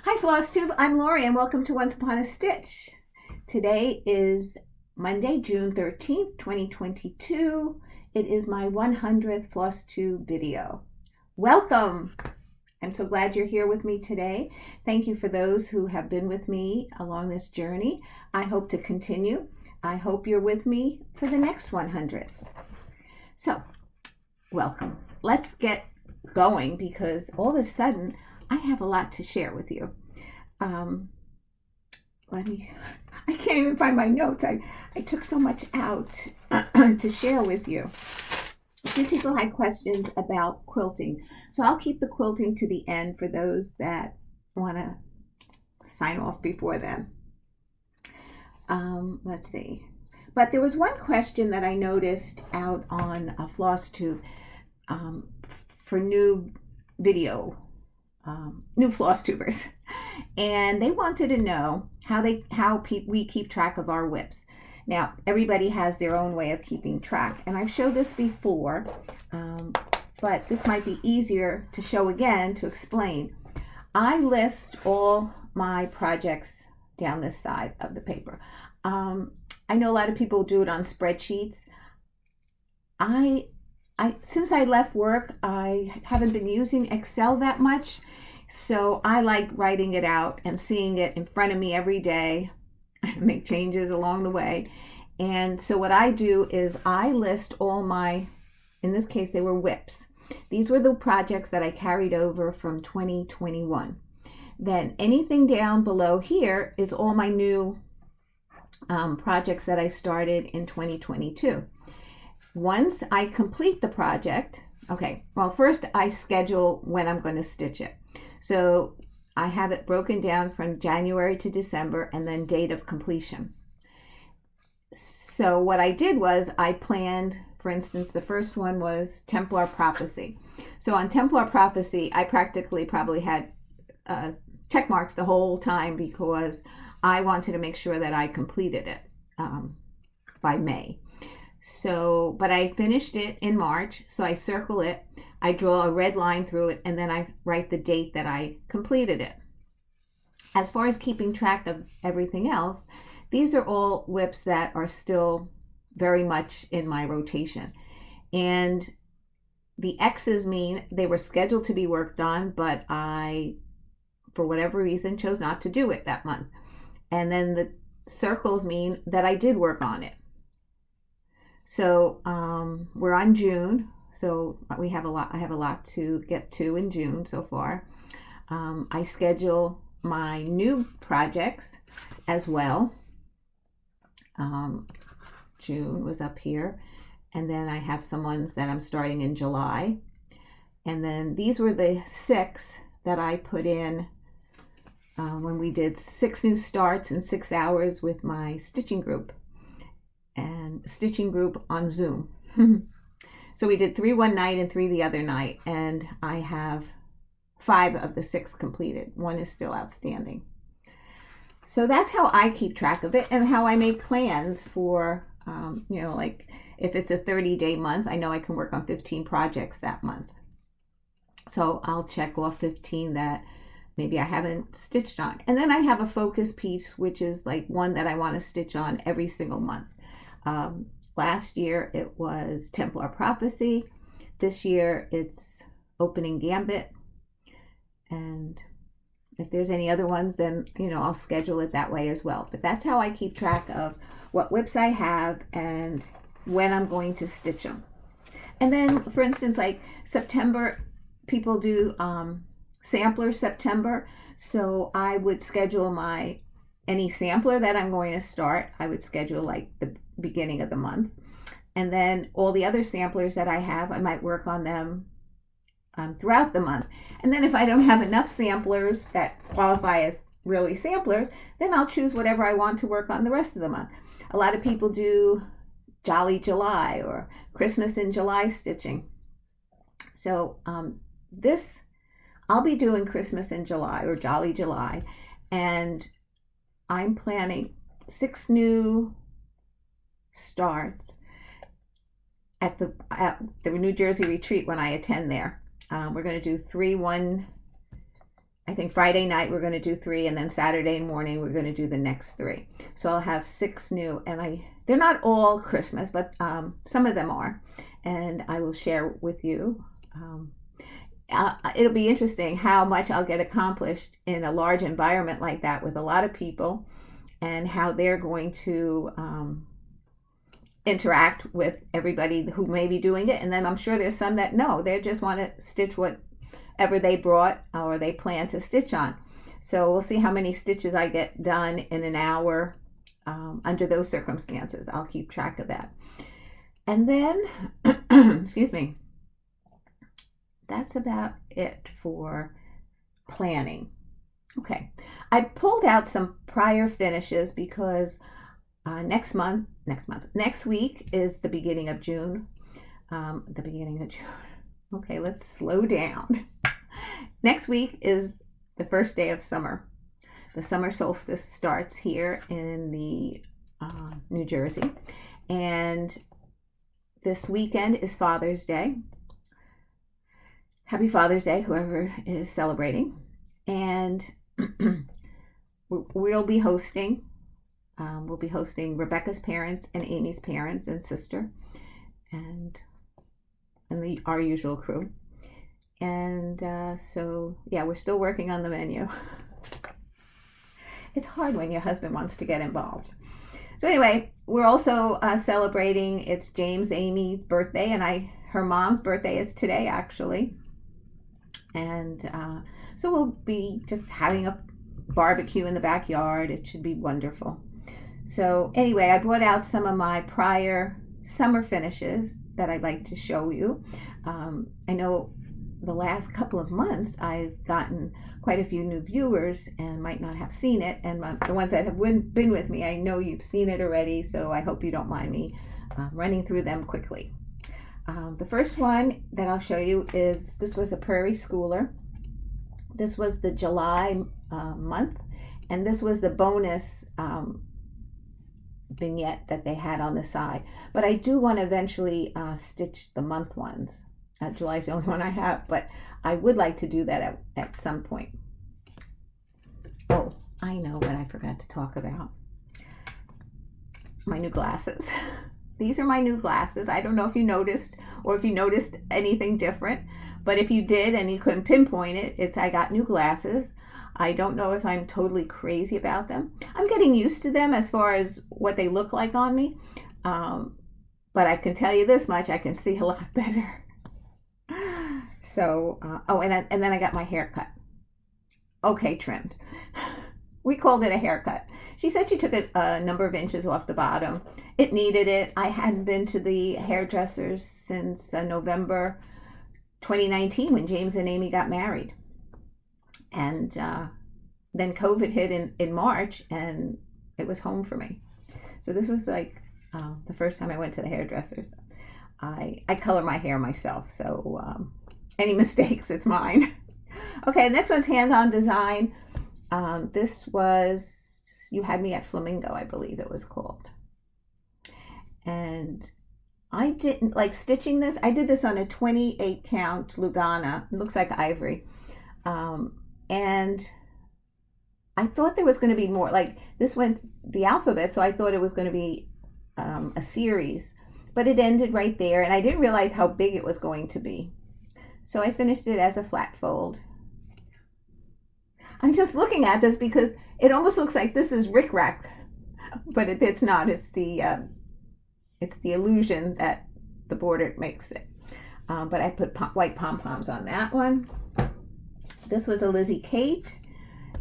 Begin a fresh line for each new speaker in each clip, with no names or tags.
Hi Flosstube, I'm Lori and welcome to Once Upon a Stitch. Today is Monday, June 13th, 2022. It is my 100th Flosstube video. Welcome! I'm so glad you're here with me today. Thank you for those who have been with me along this journey. I hope to continue. I hope you're with me for the next 100. So, welcome. Let's get going because all of a sudden I have a lot to share with you. I can't even find my notes. I took so much out to share with you. A few people had questions about quilting. So I'll keep the quilting to the end for those that want to sign off before then. Let's see. But there was one question that I noticed out on a Flosstube for new video, new Flosstubers. And they wanted to know how we keep track of our whips. Now, everybody has their own way of keeping track, and I've showed this before, but this might be easier to show again to explain. I list all my projects down this side of the paper. I know a lot of people do it on spreadsheets. Since I left work, I haven't been using Excel that much. So I like writing it out and seeing it in front of me every day. I make changes along the way. And so what I do is I list all my, in this case, they were whips. These were the projects that I carried over from 2021. Then anything down below here is all my new projects that I started in 2022. Once I complete the project, first I schedule when I'm going to stitch it. So I have it broken down from January to December and then date of completion. So what I did was I planned, for instance, the first one was Templar Prophecy. So on Templar Prophecy, I practically probably had check marks the whole time because I wanted to make sure that I completed it by May. So, but I finished it in March, so I circle it, I draw a red line through it, and then I write the date that I completed it. As far as keeping track of everything else, these are all whips that are still very much in my rotation. And the X's mean they were scheduled to be worked on, but I, for whatever reason, chose not to do it that month. And then the circles mean that I did work on it. So we're on June, so I have a lot to get to in June so far. I schedule my new projects as well. June was up here, and then I have some ones that I'm starting in July. And then these were the 6 that I put in when we did 6 new starts in 6 hours with my stitching group. And stitching group on Zoom. So we did 3 one night and 3 the other night, and I have 5 of the 6 completed. 1 is still outstanding. So that's how I keep track of it and how I make plans for, like if it's a 30-day month, I know I can work on 15 projects that month. So I'll check off 15 that maybe I haven't stitched on. And then I have a focus piece, which is like one that I want to stitch on every single month. Last year it was Templar Prophecy. This year it's Opening Gambit. And if there's any other ones, then, I'll schedule it that way as well. But that's how I keep track of what whips I have and when I'm going to stitch them. And then, for instance, like September, people do sampler September. So I would schedule any sampler that I'm going to start, I would schedule like the beginning of the month. And then all the other samplers that I have, I might work on them throughout the month. And then if I don't have enough samplers that qualify as really samplers, then I'll choose whatever I want to work on the rest of the month. A lot of people do Jolly July or Christmas in July stitching. So I'll be doing Christmas in July or Jolly July, and I'm planning 6 new starts at the New Jersey retreat when I attend there. We're going to do 3 I think Friday night we're going to do 3, and then Saturday morning we're going to do the next 3. So I'll have 6 new, and they're not all Christmas, but some of them are, and I will share with you. It'll be interesting how much I'll get accomplished in a large environment like that with a lot of people, and how they're going to interact with everybody who may be doing it. And then I'm sure there's some that no, they just want to stitch whatever they brought or they plan to stitch on. So we'll see how many stitches I get done in an hour under those circumstances. I'll keep track of that. And then, excuse me, that's about it for planning. Okay, I pulled out some prior finishes because next week is the beginning of June. Okay, let's slow down. Next week is the first day of summer. The summer solstice starts here in the New Jersey, and this weekend is Father's Day. Happy Father's Day, whoever is celebrating. And we'll be hosting Rebecca's parents and Amy's parents and sister, and our usual crew. And so yeah, we're still working on the menu. It's hard when your husband wants to get involved. So anyway, we're also celebrating, it's James Amy's birthday, and her mom's birthday is today actually. And so we'll be just having a barbecue in the backyard. It should be wonderful. So anyway, I brought out some of my prior summer finishes that I'd like to show you. I know the last couple of months I've gotten quite a few new viewers and might not have seen it, and the ones that have been with me, I know you've seen it already, so I hope you don't mind me running through them quickly. The first one that I'll show you is, this was a Prairie Schooler. This was the July month, and this was the bonus vignette that they had on the side. But I do want to eventually stitch the month ones. July's the only one I have, but I would like to do that at some point. Oh, I know what I forgot to talk about. My new glasses. These are my new glasses. I don't know if you noticed or if you noticed anything different, but if you did and you couldn't pinpoint it, I got new glasses. I don't know if I'm totally crazy about them. I'm getting used to them as far as what they look like on me, but I can tell you this much, I can see a lot better. So, and then I got my hair cut. Okay, trimmed. We called it a haircut. She said she took a number of inches off the bottom. It needed it. I hadn't been to the hairdressers since November 2019 when James and Amy got married. And then COVID hit in March, and it was home for me. So this was like the first time I went to the hairdressers. I color my hair myself, so any mistakes, it's mine. Okay, next one's hands-on design. This was You Had Me at Flamingo, I believe it was called. And I didn't like stitching this. I did this on a 28 count Lugana. It looks like ivory. And I thought there was going to be more. Like this went the alphabet, so I thought it was going to be a series. But it ended right there, and I didn't realize how big it was going to be. So I finished it as a flat fold. I'm just looking at this because it almost looks like this is rickrack, but it's not. It's the illusion that the border makes it. But I put white pom-poms on that one. This was a Lizzie Kate.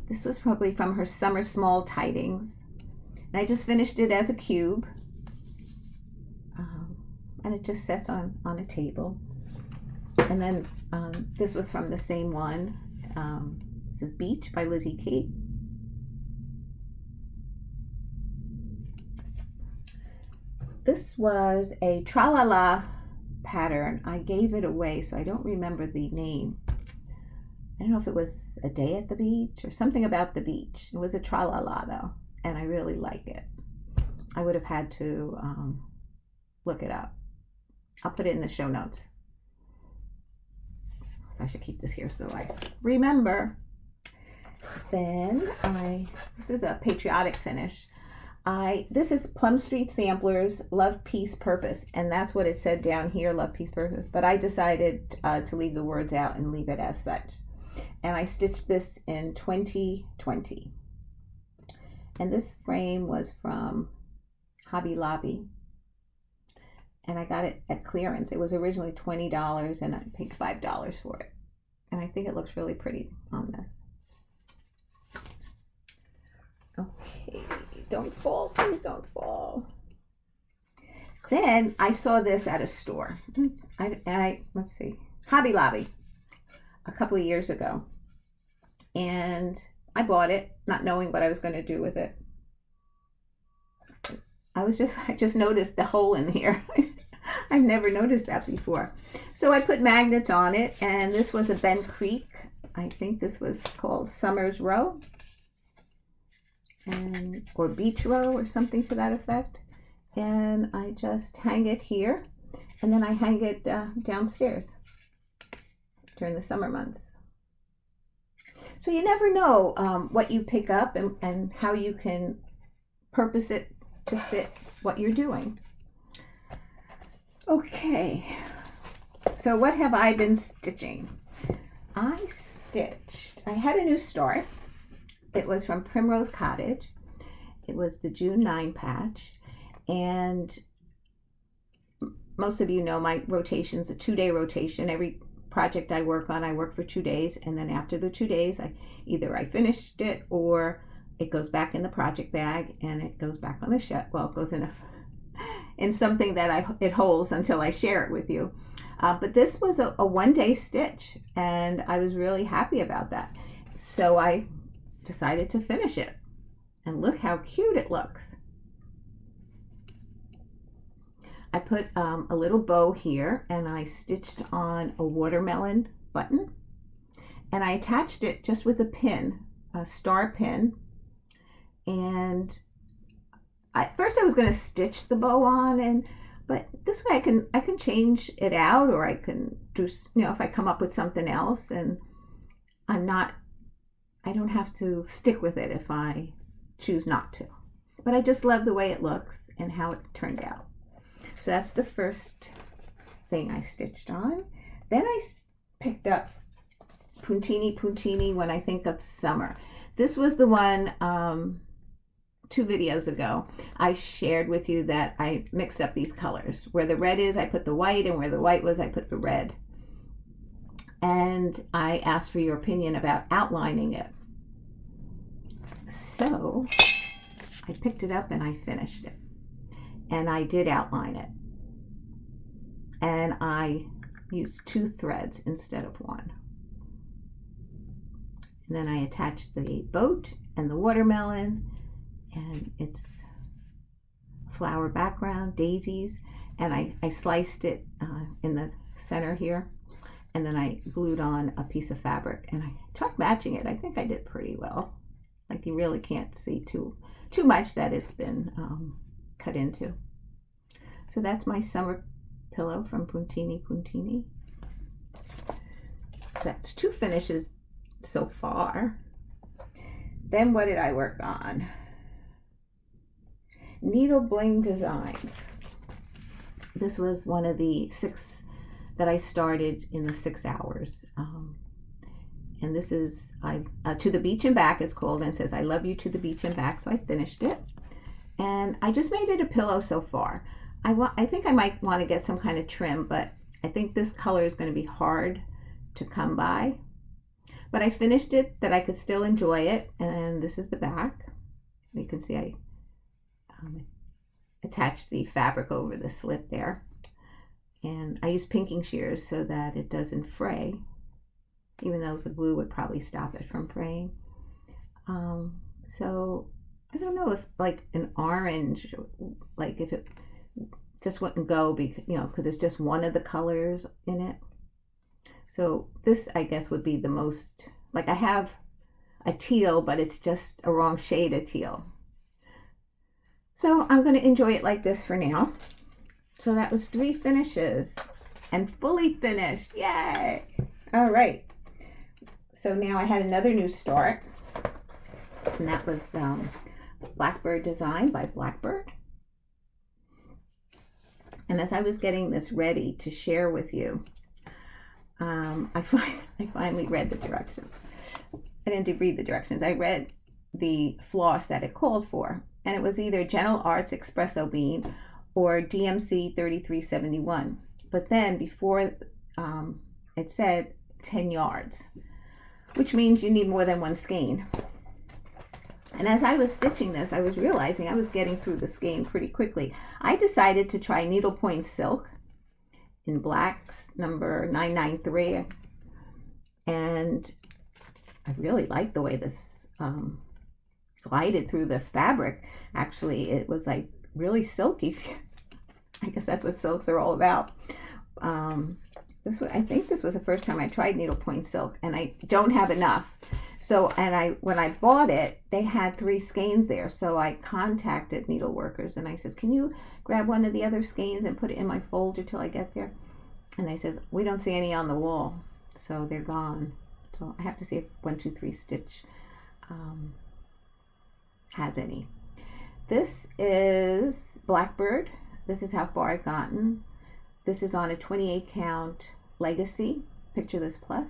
This was probably from her summer small tidings. And I just finished it as a cube. And it just sits on a table. And then this was from the same one. This is Beach by Lizzie Kate. This was a Tra-La-La pattern. I gave it away, so I don't remember the name. I don't know if it was A Day at the Beach or something about the beach. It was a Tra-La-La though, and I really like it. I would have had to look it up. I'll put it in the show notes. So I should keep this here so I remember. Then this is a patriotic finish. This is Plum Street Samplers, Love, Peace, Purpose, and that's what it said down here, Love, Peace, Purpose, but I decided to leave the words out and leave it as such. And I stitched this in 2020. And this frame was from Hobby Lobby, and I got it at clearance. It was originally $20, and I paid $5 for it. And I think it looks really pretty on this. Okay, don't fall, please don't fall. Then I saw this at a store. Let's see, Hobby Lobby, a couple of years ago. And I bought it, not knowing what I was going to do with it. I just noticed the hole in here. I've never noticed that before. So I put magnets on it, and this was a Bent Creek. I think this was called Summer's Row. Or Beach Row or something to that effect. And I just hang it here, and then I hang it downstairs during the summer months. So you never know what you pick up and how you can purpose it to fit what you're doing. Okay, so what have I been stitching? I had a new start. It was from Primrose Cottage. It was the June 9 patch, and most of you know my rotation's a 2-day rotation. Every project I work on, I work for 2 days, and then after the 2 days, I finished it, or it goes back in the project bag and it goes back on the shelf. Well, it goes in something that it holds until I share it with you. But this was a 1-day stitch, and I was really happy about that. So I decided to finish it, and look how cute it looks. I put a little bow here, and I stitched on a watermelon button, and I attached it just with a pin, a star pin. And first I was going to stitch the bow on, but this way I can change it out, or I can do, if I come up with something else, and I don't have to stick with it if I choose not to. But I just love the way it looks and how it turned out. So that's the first thing I stitched on. Then I picked up Puntini when I think of summer. This was the one 2 videos ago I shared with you that I mixed up these colors. Where the red is, I put the white, and where the white was, I put the red. And I asked for your opinion about outlining it. So I picked it up and I finished it. And I did outline it. And I used 2 threads instead of 1. And then I attached the boat and the watermelon, and it's flower background, daisies, and I sliced it in the center here, and then I glued on a piece of fabric, and I tried matching it. I think I did pretty well. Like, you really can't see too much that it's been cut into. So that's my summer pillow from Puntini. That's 2 finishes so far. Then what did I work on? Needle Bling Designs. This was one of the 6 that I started in the 6 hours. And this is To the Beach and Back, it's called, and it says, I love you to the beach and back. So I finished it. And I just made it a pillow so far. I think I might want to get some kind of trim, but I think this color is going to be hard to come by. But I finished it that I could still enjoy it, and this is the back. You can see I attached the fabric over the slit there. And I use pinking shears so that it doesn't fray, even though the glue would probably stop it from fraying. So I don't know if like an orange, like if it just wouldn't go because it's just one of the colors in it. So this, I guess, would be the most, like I have a teal, but it's just a wrong shade of teal. So I'm going to enjoy it like this for now. So that was 3 finishes and fully finished. Yay! All right. So now I had another new start. And that was Blackbird Design by Blackbird. And as I was getting this ready to share with you, I finally read the directions. I didn't read the directions. I read the floss that it called for. And it was either Gentle Arts Espresso Bean or DMC 3371. But then before it said 10 yards, which means you need more than one skein. And as I was stitching this, I was realizing I was getting through the skein pretty quickly. I decided to try needlepoint silk in blacks, number 993. And I really liked the way this glided through the fabric. Actually, it was like really silky. I guess that's what silks are all about. I think this was the first time I tried needlepoint silk, and I don't have enough. So, when I bought it, they had 3 skeins there. So I contacted needleworkers and I says, can you grab one of the other skeins and put it in my folder till I get there? And they says, we don't see any on the wall. So they're gone. So I have to see if 123 Stitch has any. This is Blackbird. This is how far I've gotten. This is on a 28 count Legacy. Picture this plus.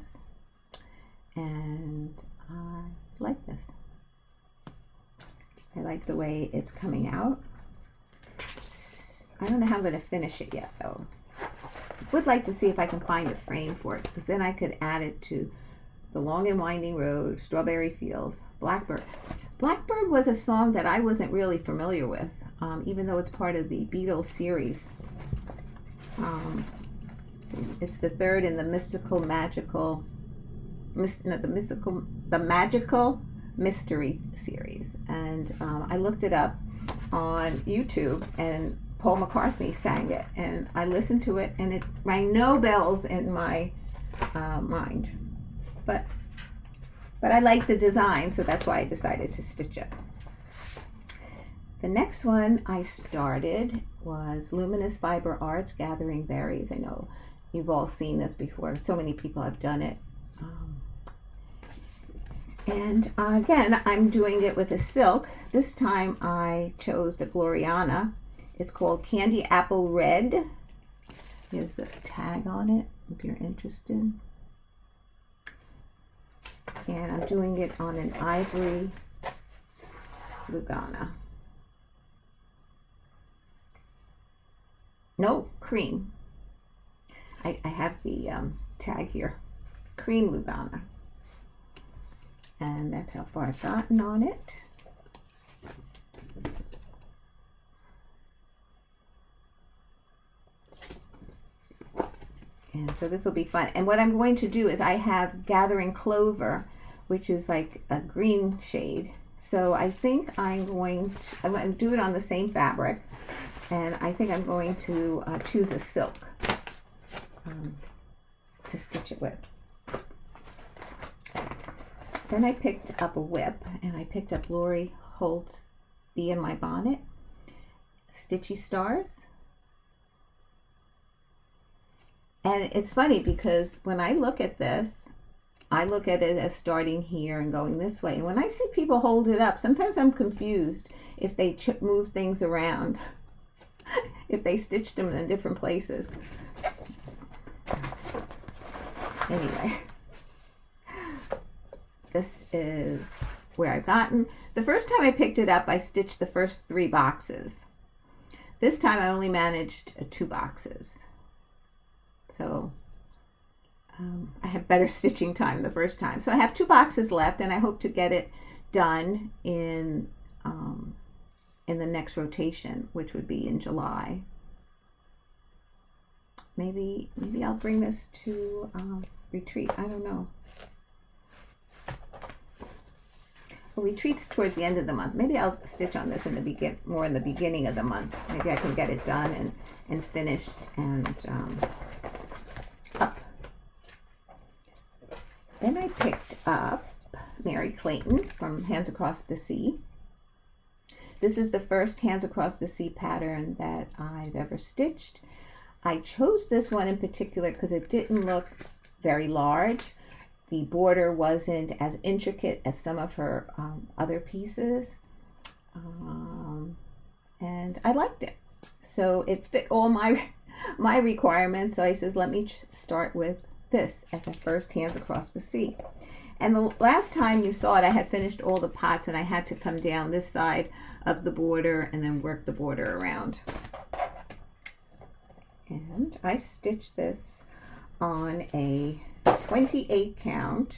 And I like this. I like the way it's coming out. I don't know how I'm going to finish it yet though. Would like to see if I can find a frame for it, because then I could add it to The Long and Winding Road, Strawberry Fields, Blackbird. Blackbird was a song that I wasn't really familiar with, even though it's part of the Beatles series. It's the third in the Magical Mystery series. And I looked it up on YouTube, and Paul McCartney sang it, and I listened to it, and it rang no bells in my mind. But I like the design, so that's why I decided to stitch it. The next one I started was Luminous Fiber Arts Gathering Berries. I know you've all seen this before. So many people have done it. And again, I'm doing it with a silk. This time I chose the Gloriana. It's called Candy Apple Red. Here's the tag on it if you're interested. And I'm doing it on an ivory Lugana. No, cream. I have the tag here. Cream Lugana. And that's how far I've gotten on it. And so this will be fun. And what I'm going to do is I have Gathering Clover, which is like a green shade. So I think I'm going to do it on the same fabric. And I think I'm going to choose a silk to stitch it with. Then I picked up a whip, and I picked up Lori Holt's Bee in My Bonnet, Stitchy Stars. And it's funny because when I look at this, I look at it as starting here and going this way. And when I see people hold it up, sometimes I'm confused if they move things around, if they stitched them in different places. Anyway, this is where I've gotten. The first time I picked it up, I stitched the first 3 boxes. This time I only managed 2 boxes. So I had better stitching time the first time. So I have 2 boxes left, and I hope to get it done in the next rotation, which would be in July. Maybe I'll bring this to retreat. I don't know. Well, retreat's towards the end of the month. Maybe I'll stitch on this in the beginning of the month. Maybe I can get it done and finished and up. Then I picked up Mary Clayton from Hands Across the Sea. This is the first Hands Across the Sea pattern that I've ever stitched. I chose this one in particular because it didn't look very large, the border wasn't as intricate as some of her other pieces, and I liked it. So it fit all my requirements. So I says, let me start with this as a first Hands Across the Sea. And the last time you saw it, I had finished all the pots, and I had to come down this side of the border and then work the border around. And I stitched this on a 28 count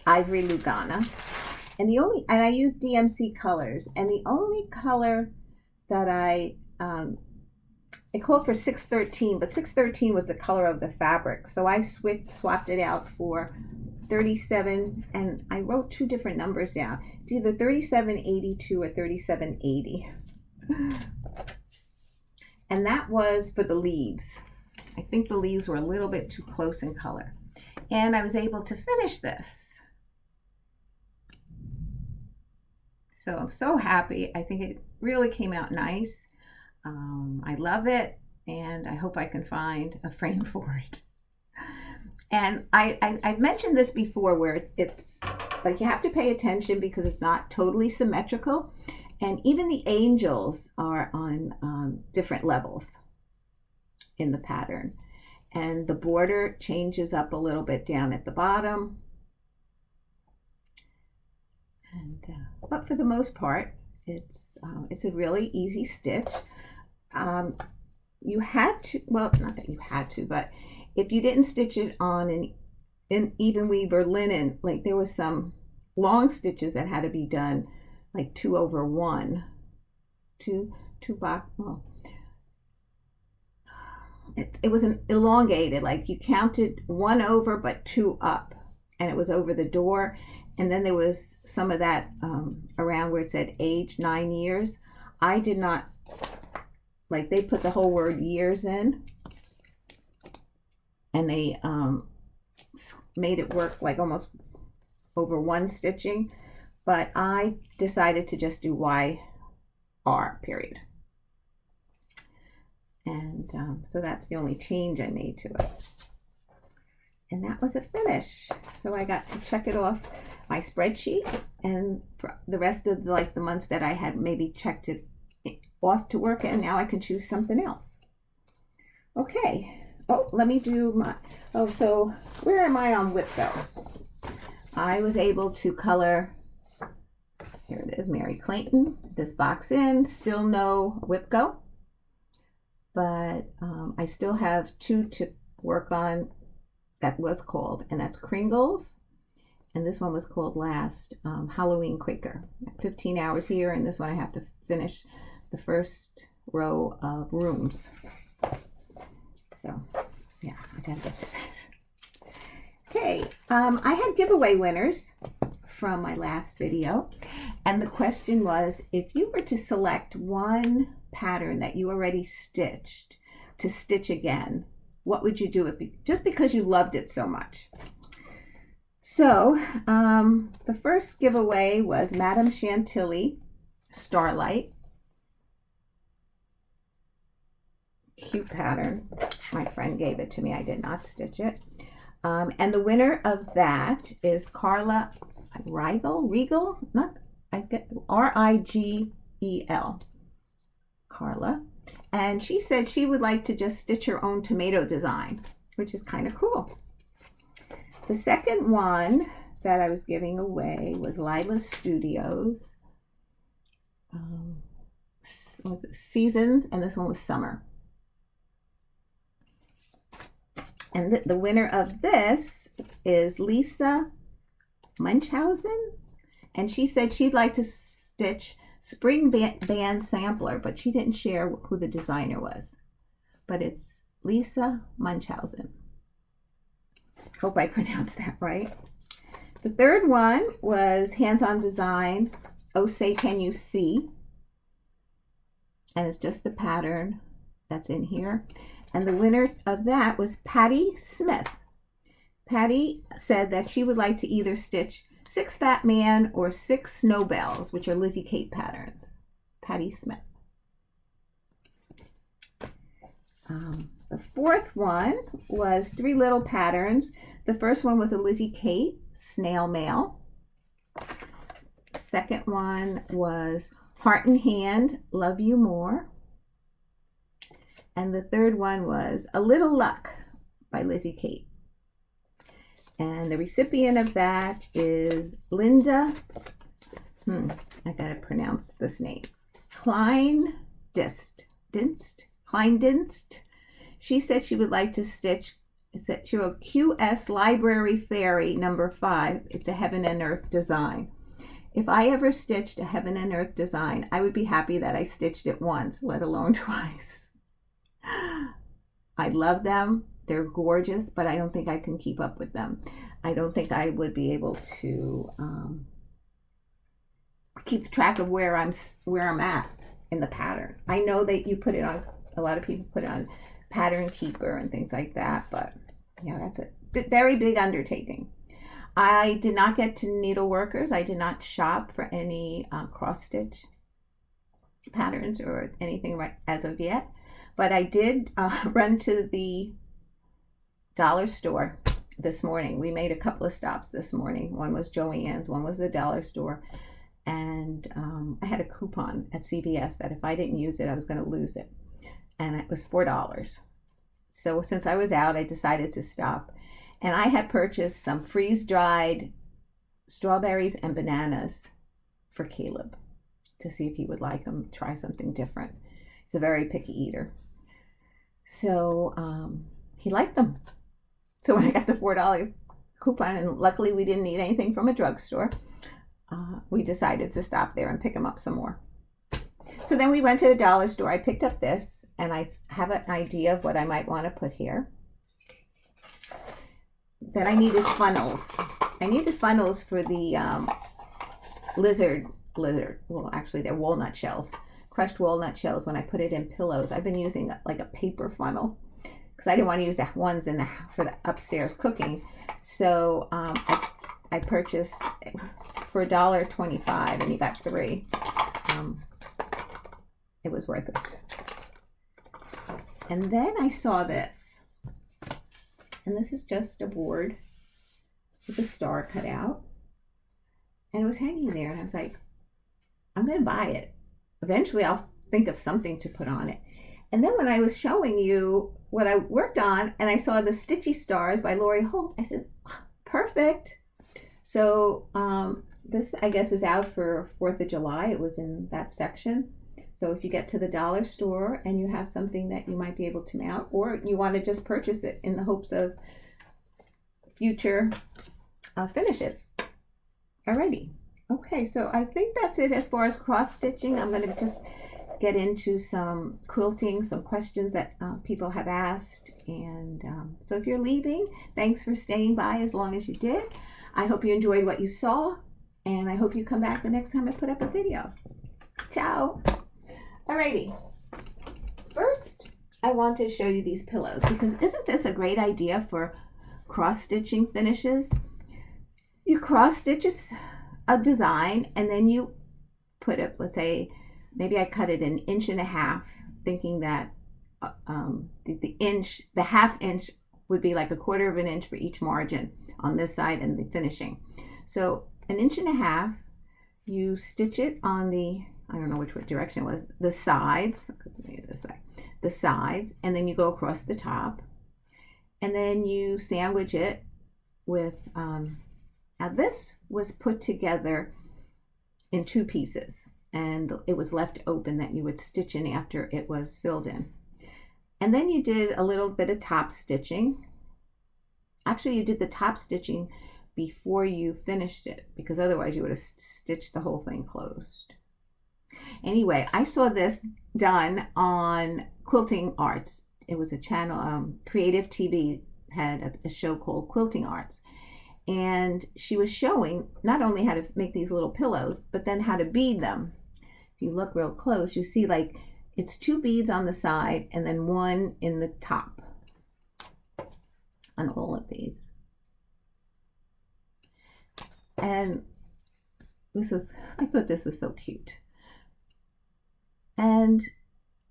ivory Lugana, and I used DMC colors, and the only color that it called for 613, but 613 was the color of the fabric, so I swapped it out for 37, and I wrote two different numbers down. It's either 3782 or 3780. And that was for the leaves. I think the leaves were a little bit too close in color. And I was able to finish this. So I'm so happy. I think it really came out nice. I love it, and I hope I can find a frame for it. And I've mentioned this before, where it's like you have to pay attention because it's not totally symmetrical, and even the angels are on different levels in the pattern, and the border changes up a little bit down at the bottom, and but for the most part it's a really easy stitch. You had to, well, not that you had to, but if you didn't stitch it on an even weave or linen, like there was some long stitches that had to be done like 2/1, two box. Well, it was an elongated, like you counted 1 over but 2 up, and it was over the door. And then there was some of that around where it said age 9 years. I did not, like they put the whole word years in, and they made it work like almost over 1 stitching, but I decided to just do YR period. And so that's the only change I made to it. And that was a finish. So I got to check it off my spreadsheet, and for the rest of like the months that I had maybe checked it off to work, and now I can choose something else. Okay. Oh, let me do my, so where am I on WIPGO? I was able to color, here it is, Mary Clayton, this box in, still no WIPGO, but I still have 2 to work on. That was called, and that's Kringles, and this one was called last Halloween Quaker. 15 hours here, and this one I have to finish the first row of rooms. So yeah, I gotta get to that. Okay, I had giveaway winners from my last video, and the question was, if you were to select one pattern that you already stitched to stitch again, what would you do it just because you loved it so much? So the first giveaway was Madame Chantilly Starlight. Cute pattern. My friend gave it to me. I did not stitch it. And the winner of that is Carla Rigel, not, I get Rigel. Carla. And she said she would like to just stitch her own tomato design, which is kind of cool. The second one that I was giving away was Lila's Studios. Was it Seasons? And this one was Summer. And the winner of this is Lisa Munnchausen. And she said she'd like to stitch Spring Band Sampler, but she didn't share who the designer was. But it's Lisa Munnchausen. Hope I pronounced that right. The third one was Hands-On Design, Oh Say Can You See? And it's just the pattern that's in here. And the winner of that was Patty Smith. Patty said that she would like to either stitch 6 Fat Man or 6 Snow Bells, which are Lizzie Kate patterns. Patty Smith. The fourth one was 3 little patterns. The first one was a Lizzie Kate snail mail. Second one was Heart and Hand, Love You More. And the third one was A Little Luck by Lizzie Kate. And the recipient of that is Linda, I gotta pronounce this name, Klinedinst. She said she would like to stitch, she wrote QS Library Fairy number 5. It's a heaven and earth design. If I ever stitched a heaven and earth design, I would be happy that I stitched it once, let alone twice. I love them. They're gorgeous, but I don't think I can keep up with them. I don't think I would be able to keep track of where I'm at in the pattern. I know that you put it on, a lot of people put it on Pattern Keeper and things like that, but yeah, that's a very big undertaking. I did not get to Needleworkers. I did not shop for any cross stitch patterns or anything right as of yet, but I did run to the dollar store this morning. We made a couple of stops this morning. One was Joann's, one was the dollar store, and I had a coupon at CVS that if I didn't use it, I was going to lose it, and it was $4. So since I was out, I decided to stop, and I had purchased some freeze-dried strawberries and bananas for Caleb to see if he would like them, try something different. He's a very picky eater. So he liked them. So when I got the $4 coupon, and luckily we didn't need anything from a drugstore, we decided to stop there and pick them up some more. So then we went to the dollar store. I picked up this, and I have an idea of what I might want to put here. Then I needed funnels. I needed funnels for the lizard, well actually they're walnut shells, crushed walnut shells. When I put it in pillows, I've been using like a paper funnel because I didn't want to use the ones for the upstairs cooking. So I purchased for $1.25 and you got 3. It was worth it. And then I saw this, and this is just a board with a star cut out, and it was hanging there, and I was like, I'm going to buy it. Eventually I'll think of something to put on it. And then when I was showing you what I worked on, and I saw the Stitchy Stars by Lori Holt, I said, perfect. So this, I guess, is out for 4th of July. It was in that section. So if you get to the dollar store and you have something that you might be able to mount, or you want to just purchase it in the hopes of future finishes. Alrighty. Okay, so I think that's it as far as cross stitching. I'm going to just get into some quilting, some questions that people have asked. And so if you're leaving, thanks for staying by as long as you did. I hope you enjoyed what you saw, and I hope you come back the next time I put up a video. Ciao. Alrighty. First, I want to show you these pillows, because isn't this a great idea for cross-stitching finishes? You cross-stitch a design, and then you put it, let's say, maybe I cut it 1.5 inches, thinking that the half inch would be like 1/4 inch for each margin on this side and the finishing. So 1.5 inches, you stitch it on the, I don't know which direction it was, the sides, this way, the sides, and then you go across the top, and then you sandwich it with, now this was put together in 2 pieces, and it was left open that you would stitch in after it was filled in. And then you did a little bit of top stitching. Actually, you did the top stitching before you finished it, because otherwise you would have stitched the whole thing closed. Anyway, I saw this done on Quilting Arts. It was a channel, Creative TV had a show called Quilting Arts. And she was showing not only how to make these little pillows, but then how to bead them. If you look real close, you see like it's 2 beads on the side and then 1 in the top on all of these. And I thought this was so cute. And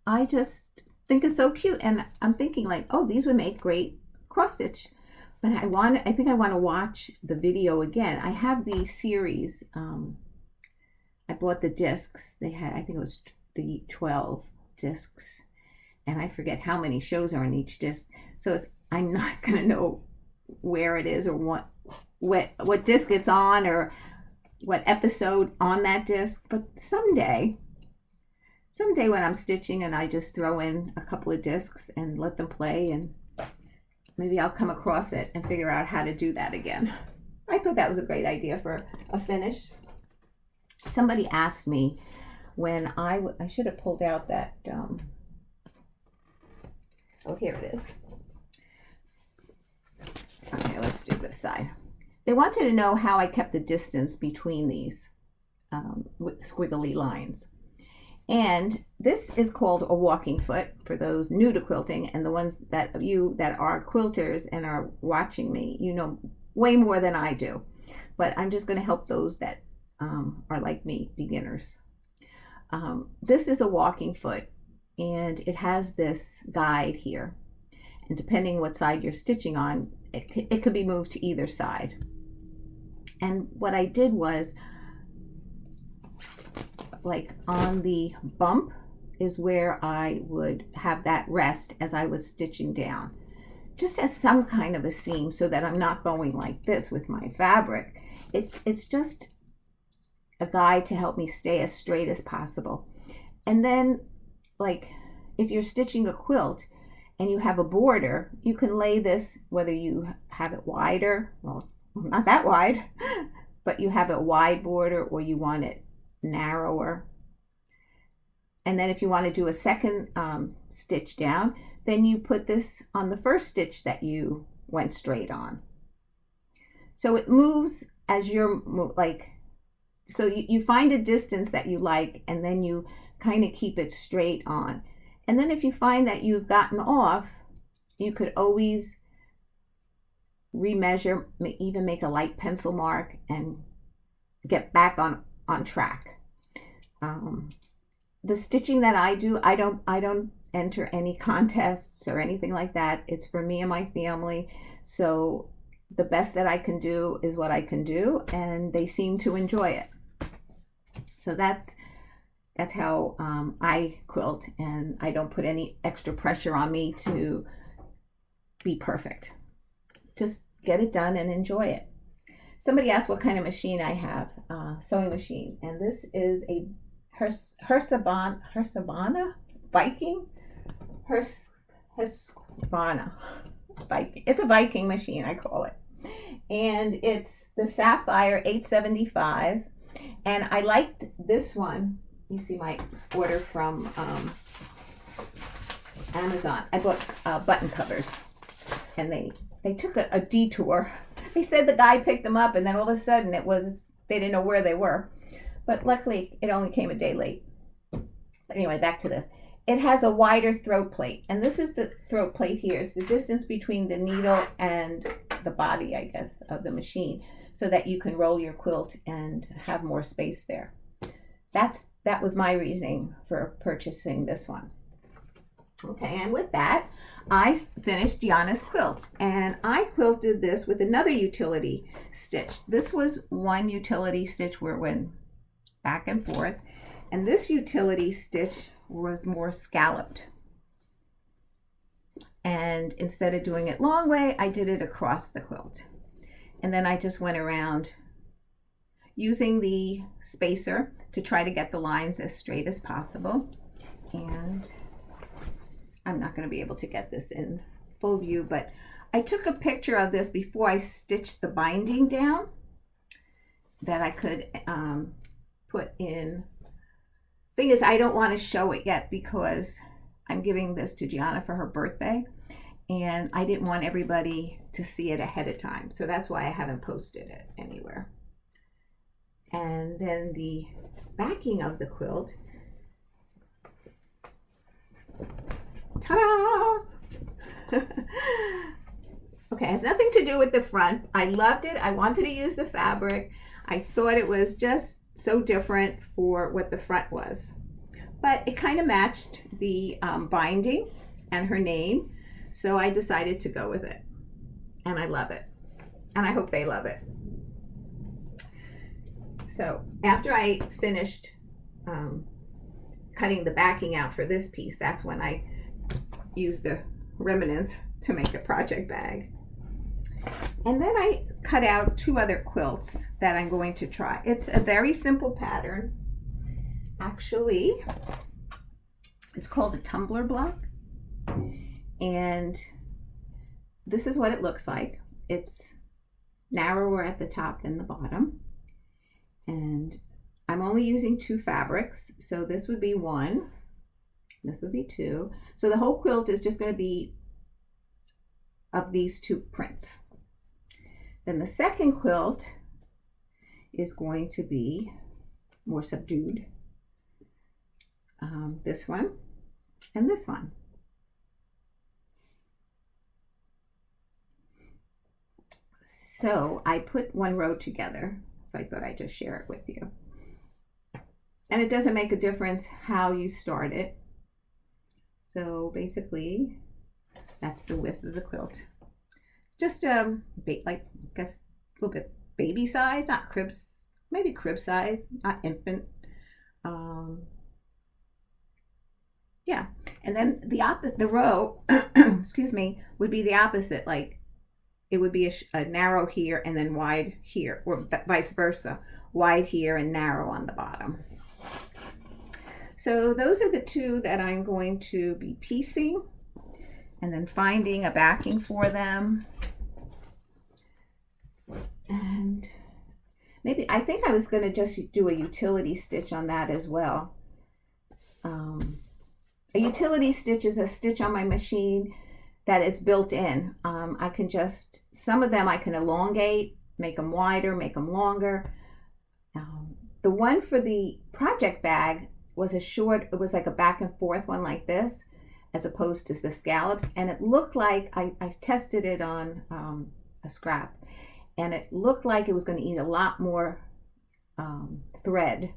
I just think is so cute. And I'm thinking like, oh, these would make great cross stitch. But I think I want to watch the video again. I have the series. I bought the discs. They had, I think it was the 12 discs. And I forget how many shows are on each disc. So I'm not going to know where it is or what disc it's on or what episode on that disc. But someday when I'm stitching and I just throw in a couple of discs and let them play, and maybe I'll come across it and figure out how to do that again. I thought that was a great idea for a finish. Somebody asked me when I should have pulled out that, oh, here it is. Okay, let's do this side. They wanted to know how I kept the distance between these squiggly lines. And this is called a walking foot for those new to quilting, and the ones that are quilters and are watching me, you know way more than I do. But I'm just going to help those that are like me, beginners. This is a walking foot, and it has this guide here. And depending what side you're stitching on, it could be moved to either side. And what I did was, like on the bump is where I would have that rest as I was stitching down, just as some kind of a seam, so that I'm not going like this with my fabric. It's just a guide to help me stay as straight as possible. And then, like, if you're stitching a quilt and you have a border, you can lay this, whether you have it wider, well, not that wide, but you have a wide border or you want it narrower. And then if you want to do a second stitch down, then you put this on the first stitch that you went straight on. So it moves as you're like, so you find a distance that you like, and then you kind of keep it straight on. And then if you find that you've gotten off, you could always remeasure, even make a light pencil mark and get back on track. The stitching that I do, I don't enter any contests or anything like that. It's for me and my family. So the best that I can do is what I can do, and they seem to enjoy it. So that's how I quilt, and I don't put any extra pressure on me to be perfect. Just get it done and enjoy it. Somebody asked what kind of machine I have, sewing machine, and this is a Husqvarna Viking. Husqvarna Viking. It's a Viking machine, I call it, and it's the Sapphire 875. And I liked this one. You see my order from Amazon. I bought button covers, and they took a detour. They said the guy picked them up, and then all of a sudden they didn't know where they were. But luckily, it only came a day late. But anyway, back to this. It has a wider throat plate, and this is the throat plate here. It's the distance between the needle and the body, I guess, of the machine, so that you can roll your quilt and have more space there. That was my reasoning for purchasing this one. Okay, and with that, I finished Gianna's quilt, and I quilted this with another utility stitch. This was one utility stitch where it went back and forth, and this utility stitch was more scalloped. And instead of doing it long way, I did it across the quilt. And then I just went around using the spacer to try to get the lines as straight as possible. And I'm not going to be able to get this in full view, but I took a picture of this before I stitched the binding down that I could put in. Thing is, I don't want to show it yet because I'm giving this to Gianna for her birthday, and I didn't want everybody to see it ahead of time. So that's why I haven't posted it anywhere. And then the backing of the quilt. Ta-da! Okay, it has nothing to do with the front. I loved it. I wanted to use the fabric. I thought it was just so different for what the front was. but it kind of matched the binding and her name, so I decided to go with it, and I love it, and I hope they love it. So after I finished cutting the backing out for this piece, that's when I used the remnants to make a project bag. And then I cut out 2 other quilts that I'm going to try. It's a very simple pattern. Actually, it's called a tumbler block. And this is what it looks like. It's narrower at the top than the bottom. And I'm only using 2 fabrics. So this would be 1. This would be 2. So the whole quilt is just going to be of these 2 prints. Then the second quilt is going to be more subdued. This one and this one. So I put 1 row together, so I thought I'd just share it with you. And it doesn't make a difference how you start it. So basically, that's the width of the quilt. Just like, I guess, a little bit baby size, not cribs, maybe crib size, not infant. Yeah, and then the row, excuse me, would be the opposite. Like it would be a narrow here and then wide here, or vice versa, wide here and narrow on the bottom. So those are the 2 that I'm going to be piecing, and then finding a backing for them. And maybe, I think I was going to just do a utility stitch on that as well. A utility stitch is a stitch on my machine that is built in. I can just, some of them I can elongate, make them wider, make them longer. The one for the project bag was a short, it was like a back and forth one like this, as opposed to the scallops. And it looked like, I tested it on a scrap, and it looked like it was going to eat a lot more thread,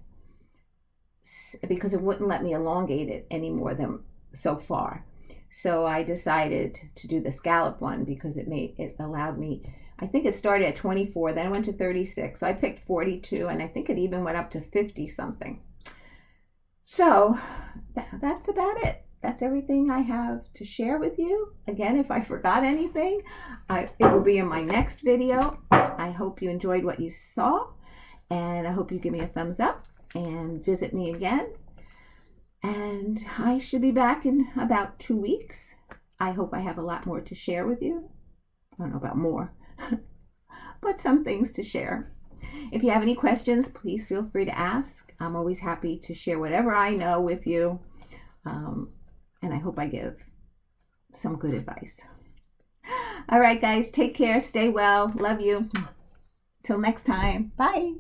because it wouldn't let me elongate it any more than so far. So I decided to do the scallop one because it allowed me, I think it started at 24, then it went to 36. So I picked 42, and I think it even went up to 50 something. So that's about it. That's everything I have to share with you. Again, if I forgot anything, it will be in my next video. I hope you enjoyed what you saw, and I hope you give me a thumbs up and visit me again. And I should be back in about 2 weeks. I hope I have a lot more to share with you. I don't know about more, but some things to share. If you have any questions, please feel free to ask. I'm always happy to share whatever I know with you. And I hope I give some good advice. All right, guys, take care. Stay well. Love you. Till next time. Bye.